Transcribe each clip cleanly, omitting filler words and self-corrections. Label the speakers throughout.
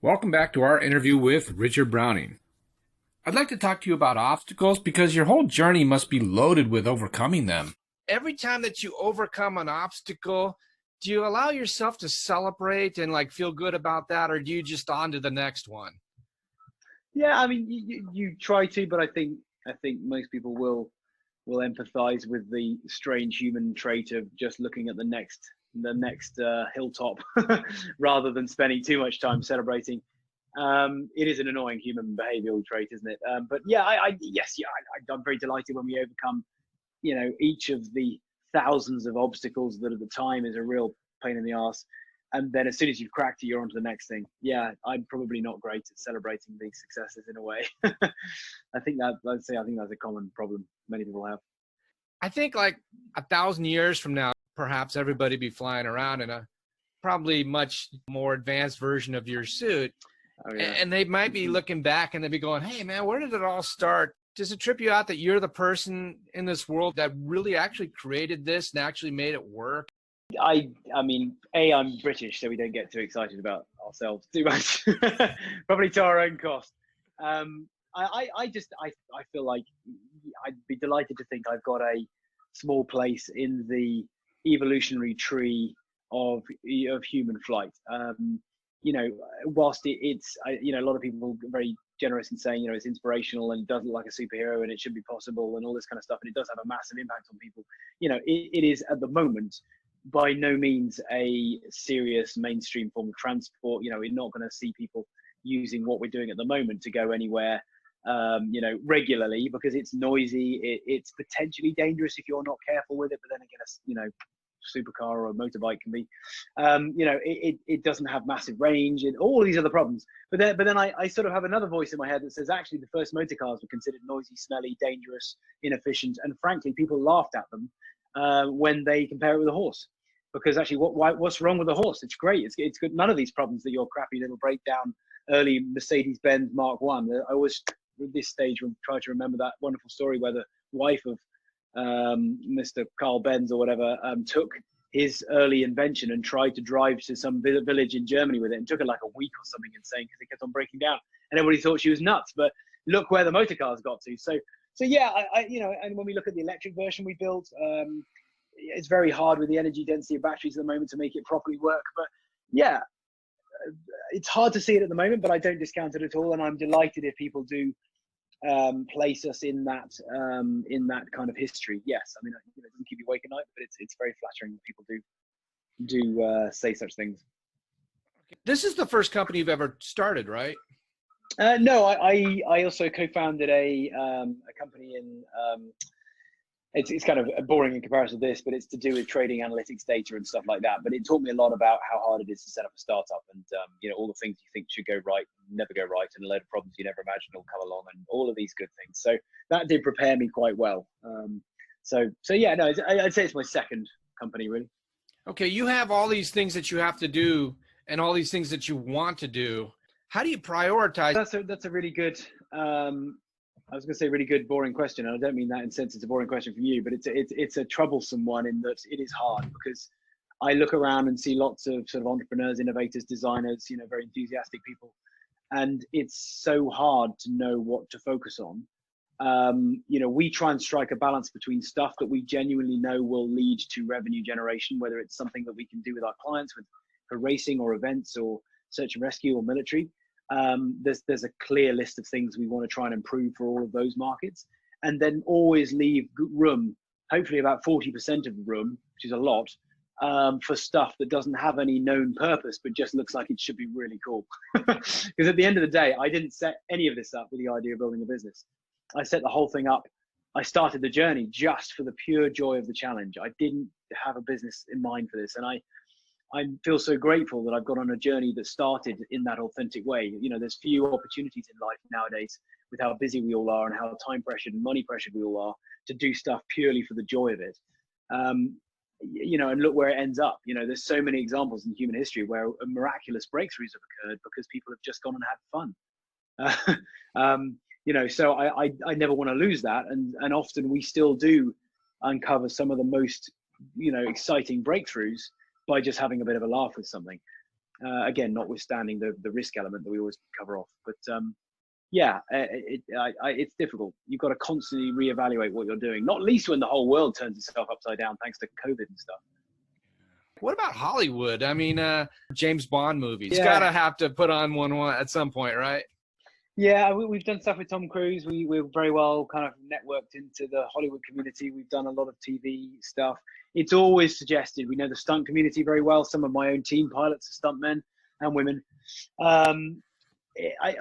Speaker 1: Welcome back to our interview with Richard Browning. I'd like to talk to you about obstacles because your whole journey must be loaded with overcoming them. Every time that you overcome an obstacle, do you allow yourself to celebrate and feel good about that, or do you just on to the next one?
Speaker 2: Yeah, I mean, you try to, but I think most people will empathize with the strange human trait of just looking at the next hilltop rather than spending too much time celebrating. It is an annoying human behavioral trait, isn't it? But yeah, I'm very delighted when we overcome, each of the thousands of obstacles that at the time is a real pain in the ass. And then as soon as you've cracked it, you're on to the next thing. Yeah, I'm probably not great at celebrating these successes in a way. I think that's a common problem many people have.
Speaker 1: I think 1,000 years from now, perhaps everybody be flying around in a probably much more advanced version of your suit. Oh, yeah. And they might be looking back and they'd be going, hey, man, where did it all start? Does it trip you out that you're the person in this world that really actually created this and actually made it work?
Speaker 2: I mean, I'm British, so we don't get too excited about ourselves too much, probably to our own cost. I feel like I'd be delighted to think I've got a small place in the evolutionary tree of human flight. Whilst it's a lot of people are very generous in saying, it's inspirational and it does look like a superhero and it should be possible and all this kind of stuff, and it does have a massive impact on people. It is at the moment by no means a serious mainstream form of transport. We're not going to see people using what we're doing at the moment to go anywhere regularly, because it's noisy, it's potentially dangerous if you're not careful with it, but then again, supercar or a motorbike can be, it doesn't have massive range and all of these other problems. But then I sort of have another voice in my head that says actually the first motor cars were considered noisy, smelly, dangerous, inefficient, and frankly people laughed at them when they compare it with a horse. Because actually, what's wrong with a horse? It's great. It's good. None of these problems that your crappy little breakdown early Mercedes-Benz Mark One. I always, at this stage, will try to remember that wonderful story where the wife of Mr. Carl Benz or whatever took his early invention and tried to drive to some village in Germany with it, and took her like a week or something insane because it kept on breaking down, and everybody thought she was nuts. But look where the motor cars got to. So yeah, and when we look at the electric version we built, it's very hard with the energy density of batteries at the moment to make it properly work. But yeah, it's hard to see it at the moment, but I don't discount it at all. And I'm delighted if people do place us in that kind of history. Yes, I mean, it doesn't keep you awake at night, but it's very flattering that people do say such things.
Speaker 1: This is the first company you've ever started, right?
Speaker 2: No, I also co-founded a company in. It's kind of boring in comparison to this, but it's to do with trading analytics data and stuff like that. But it taught me a lot about how hard it is to set up a startup, and all the things you think should go right never go right, and a load of problems you never imagined will come along, and all of these good things. So that did prepare me quite well. So yeah, no, I'd say it's my second company, really.
Speaker 1: Okay, you have all these things that you have to do, and all these things that you want to do. How do you prioritize?
Speaker 2: That's a really good. I was going to say really good, boring question. And I don't mean that in the sense it's a boring question from you, but it's a troublesome one in that it is hard, because I look around and see lots of sort of entrepreneurs, innovators, designers, very enthusiastic people. And it's so hard to know what to focus on. We try and strike a balance between stuff that we genuinely know will lead to revenue generation, whether it's something that we can do with our clients for racing or events or search and rescue or military. There's a clear list of things we want to try and improve for all of those markets, and then always leave room, hopefully about 40% of the room, which is a lot, for stuff that doesn't have any known purpose but just looks like it should be really cool. Because at the end of the day, I didn't set any of this up with the idea of building a business. I set the whole thing up. I started the journey just for the pure joy of the challenge. I didn't have a business in mind for this, and I feel so grateful that I've got on a journey that started in that authentic way. There's few opportunities in life nowadays with how busy we all are and how time pressured and money pressured we all are to do stuff purely for the joy of it. And look where it ends up. There's so many examples in human history where miraculous breakthroughs have occurred because people have just gone and had fun. So I never want to lose that. And often we still do uncover some of the most, exciting breakthroughs by just having a bit of a laugh with something. Again, notwithstanding the risk element that we always cover off. But yeah, it's difficult. You've got to constantly reevaluate what you're doing, not least when the whole world turns itself upside down thanks to COVID and stuff.
Speaker 1: What about Hollywood? I mean, James Bond movies.
Speaker 2: Yeah.
Speaker 1: Gotta have to put on one at some point, right?
Speaker 2: Yeah, we've done stuff with Tom Cruise. We're very well kind of networked into the Hollywood community. We've done a lot of TV stuff. It's always suggested. We know the stunt community very well. Some of my own team pilots are stuntmen and women.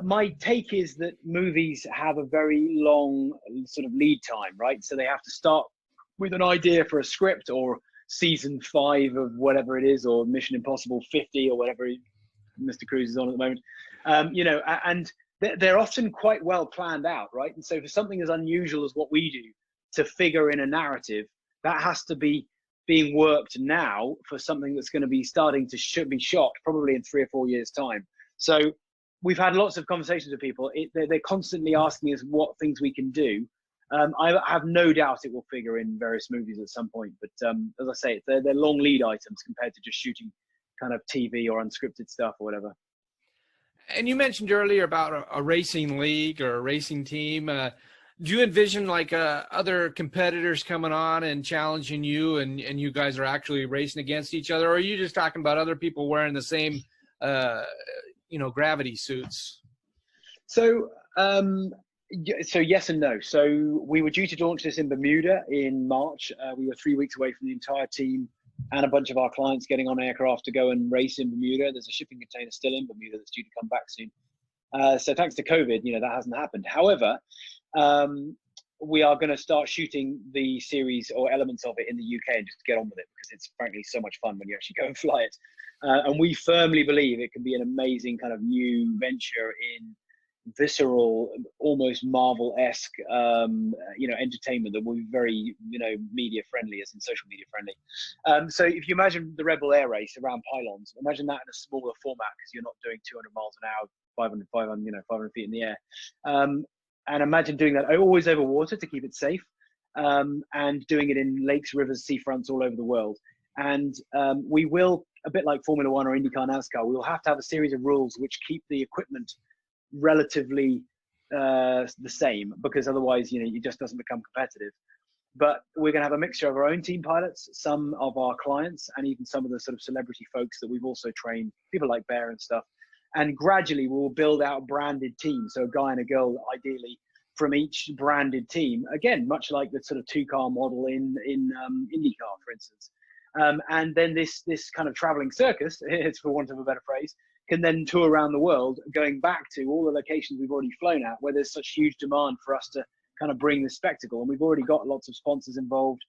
Speaker 2: My take is that movies have a very long sort of lead time, right? So they have to start with an idea for a script, or season 5 of whatever it is, or Mission Impossible 50 or whatever Mr. Cruise is on at the moment. And they're often quite well planned out, right? And so for something as unusual as what we do to figure in a narrative, that has to be being worked now for something that's going to be starting to should be shot probably in 3 or 4 years' time. So we've had lots of conversations with people. They're constantly asking us what things we can do. I have no doubt it will figure in various movies at some point. But as I say, they're long lead items compared to just shooting kind of TV or unscripted stuff or whatever.
Speaker 1: And you mentioned earlier about a racing league or a racing team. Do you envision like other competitors coming on and challenging you, and you guys are actually racing against each other? Or are you just talking about other people wearing the same, gravity suits?
Speaker 2: So yes and no. So we were due to launch this in Bermuda in March. We were 3 weeks away from the entire team and a bunch of our clients getting on aircraft to go and race in Bermuda. There's a shipping container still in Bermuda that's due to come back soon. So thanks to COVID, that hasn't happened. However, we are going to start shooting the series or elements of it in the UK and just get on with it, because it's frankly so much fun when you actually go and fly it. And we firmly believe it can be an amazing kind of new venture in visceral, almost Marvel-esque, entertainment that will be very, media friendly, as in social media friendly. So if you imagine the Red Bull Air Race around pylons, imagine that in a smaller format, because you're not doing 200 miles an hour, 500 feet in the air. And imagine doing that always over water to keep it safe, and doing it in lakes, rivers, seafronts all over the world. And we will, a bit like Formula One or IndyCar, NASCAR, we will have to have a series of rules which keep the equipment relatively the same, because otherwise, it just doesn't become competitive. But we're going to have a mixture of our own team pilots, some of our clients, and even some of the sort of celebrity folks that we've also trained, people like Bear and stuff. And gradually we'll build out branded teams. So a guy and a girl, ideally, from each branded team. Again, much like the sort of 2-car model in IndyCar, for instance. And then this kind of traveling circus, it's for want of a better phrase, can then tour around the world, going back to all the locations we've already flown at, where there's such huge demand for us to kind of bring this spectacle. And we've already got lots of sponsors involved.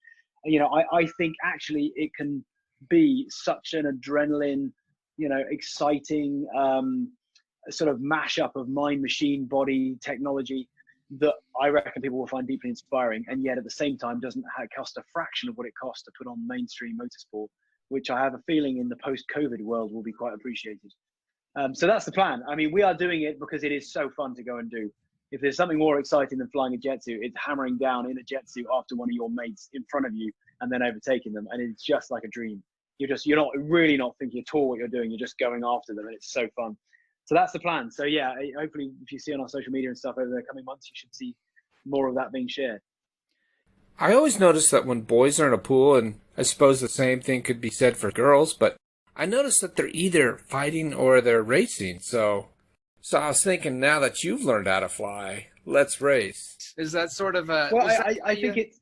Speaker 2: I think actually it can be such an adrenaline, exciting sort of mashup of mind, machine, body, technology that I reckon people will find deeply inspiring, and yet at the same time doesn't cost a fraction of what it costs to put on mainstream motorsport, which I have a feeling in the post-COVID world will be quite appreciated. So that's the plan. I mean, we are doing it because it is so fun to go and do. If there's something more exciting than flying a jet suit, it's hammering down in a jet suit after one of your mates in front of you and then overtaking them, and it's just like a dream. You're not really not thinking at all what you're doing. You're just going after them, and it's so fun. So that's the plan. So yeah, hopefully if you see on our social media and stuff over the coming months, you should see more of that being shared.
Speaker 1: I always notice that when boys are in a pool, and I suppose the same thing could be said for girls, but I notice that they're either fighting or they're racing. So I was thinking, now that you've learned how to fly, let's race. Is that sort of a...
Speaker 2: Well, I think it's...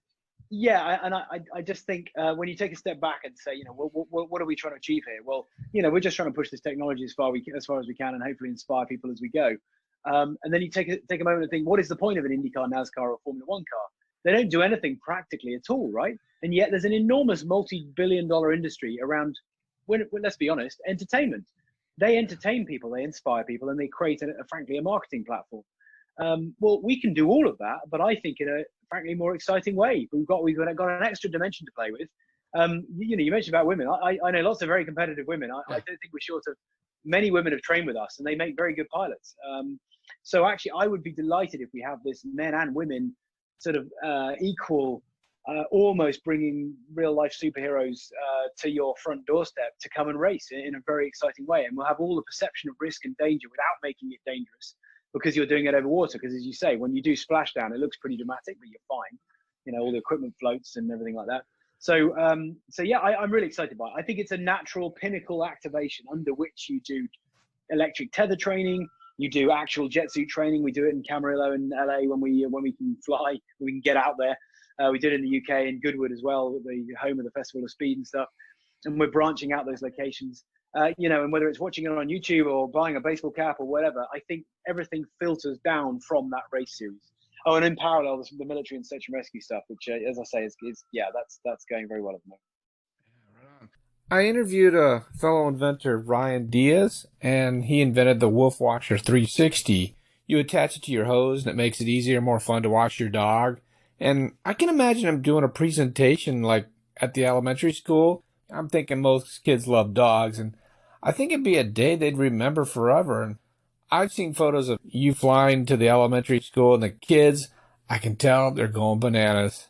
Speaker 2: Yeah, and I just think when you take a step back and say, what are we trying to achieve here? Well, we're just trying to push this technology as far as we can, and hopefully inspire people as we go. And then you take a moment and think, what is the point of an IndyCar, NASCAR, or Formula One car? They don't do anything practically at all, right? And yet there's an enormous multi-billion-dollar industry around, let's be honest, entertainment. They entertain people, they inspire people, and they create, frankly, a marketing platform. Well, we can do all of that, but I think in a frankly more exciting way. We've got an extra dimension to play with. You mentioned about women. I know lots of very competitive women. I don't think we're short of many women have trained with us, and they make very good pilots. So actually, I would be delighted if we have this men and women sort of equal almost bringing real life superheroes to your front doorstep to come and race in a very exciting way. And we'll have all the perception of risk and danger without making it dangerous, because you're doing it over water. Because as you say, when you do splashdown, it looks pretty dramatic, but you're fine. You know, all the equipment floats and everything like that. So, yeah, I'm really excited by it. I think it's a natural pinnacle activation under which you do electric tether training. You do actual jet suit training. We do it in Camarillo in LA when we can fly, when we can get out there. We did it in the UK in Goodwood as well, the home of the Festival of Speed and stuff. And we're branching out those locations. You know, and whether it's watching it on YouTube or buying a baseball cap or whatever, I think everything filters down from that race series. Oh, and in parallel, the military and search and rescue stuff, which, as I say, is that's going very well at the moment.
Speaker 1: I interviewed a fellow inventor, Ryan Diaz, and he invented the Wolf Watcher 360. You attach it to your hose, and it makes it easier and more fun to watch your dog. And I can imagine him doing a presentation like at the elementary school. I'm thinking most kids love dogs, and I think it'd be a day they'd remember forever. And I've seen photos of you flying to the elementary school, and the kids, I can tell they're going bananas.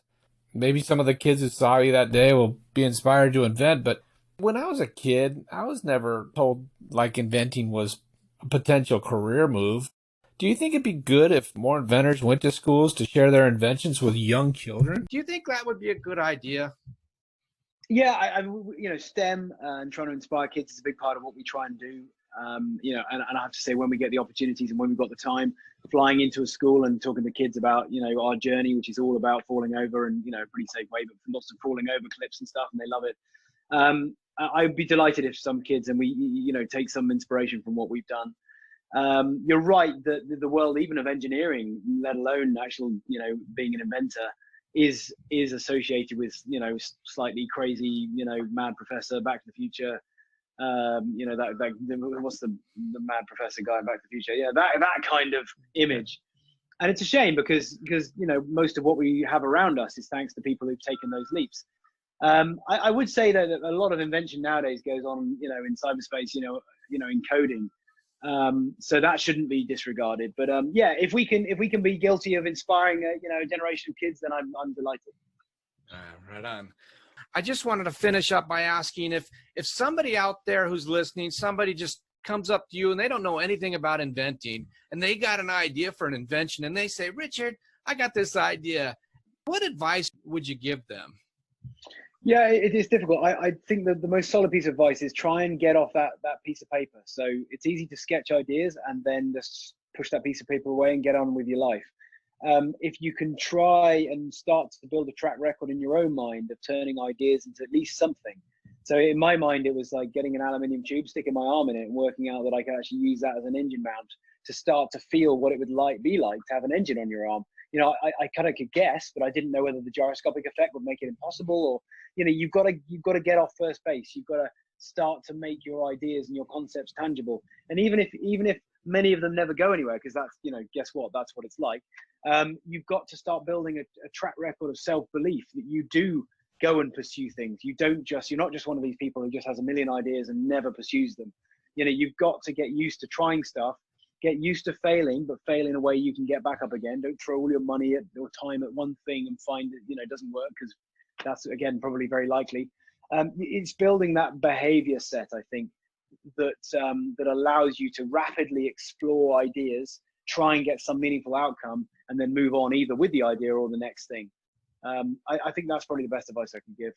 Speaker 1: Maybe some of the kids who saw you that day will be inspired to invent, but when I was a kid, I was never told like inventing was a potential career move. Do you think it'd be good if more inventors went to schools to share their inventions with young children? Do you think that would be a good idea?
Speaker 2: Yeah, you know, STEM and trying to inspire kids is a big part of what we try and do. You know, and I have to say, when we get the opportunities and when we've got the time, flying into a school and talking to kids about, you know, our journey, which is all about falling over and, you know, a pretty safe way, but lots of falling over clips and stuff, and they love it. I'd be delighted if some kids, and we, you know, take some inspiration from what we've done. You're right that the world, even of engineering, let alone actual, you know, being an inventor, is associated with, you know, slightly crazy, you know, mad professor, Back to the Future. You know, that what's the mad professor guy in Back to the Future? Yeah, that kind of image. And it's a shame because you know, most of what we have around us is thanks to people who've taken those leaps. I would say that a lot of invention nowadays goes on, you know, in cyberspace, you know, in coding. So that shouldn't be disregarded. But yeah, if we can be guilty of inspiring you know, a generation of kids, then I'm delighted.
Speaker 1: Right on. I just wanted to finish up by asking if somebody out there who's listening, somebody just comes up to you and they don't know anything about inventing, and they got an idea for an invention, and they say, Richard, I got this idea. What advice would you give them?
Speaker 2: Yeah, it is difficult. I think that the most solid piece of advice is try and get off that piece of paper. So it's easy to sketch ideas and then just push that piece of paper away and get on with your life. If you can try and start to build a track record in your own mind of turning ideas into at least something. So in my mind, it was like getting an aluminium tube, sticking my arm in it, and working out that I could actually use that as an engine mount to start to feel what it would be like to have an engine on your arm. You know, I kind of could guess, but I didn't know whether the gyroscopic effect would make it impossible, or, you know, you've got to get off first base. You've got to start to make your ideas and your concepts tangible. And even if many of them never go anywhere, because that's, you know, guess what? That's what it's like. You've got to start building a track record of self-belief that you do go and pursue things. You're not just one of these people who just has a million ideas and never pursues them. You know, you've got to get used to trying stuff. Get used to failing, but fail in a way you can get back up again. Don't throw all your money or time at one thing and find it, you know, it doesn't work, because that's, again, probably very likely. It's building that behavior set, I think, that allows you to rapidly explore ideas, try and get some meaningful outcome, and then move on either with the idea or the next thing. I think that's probably the best advice I can give.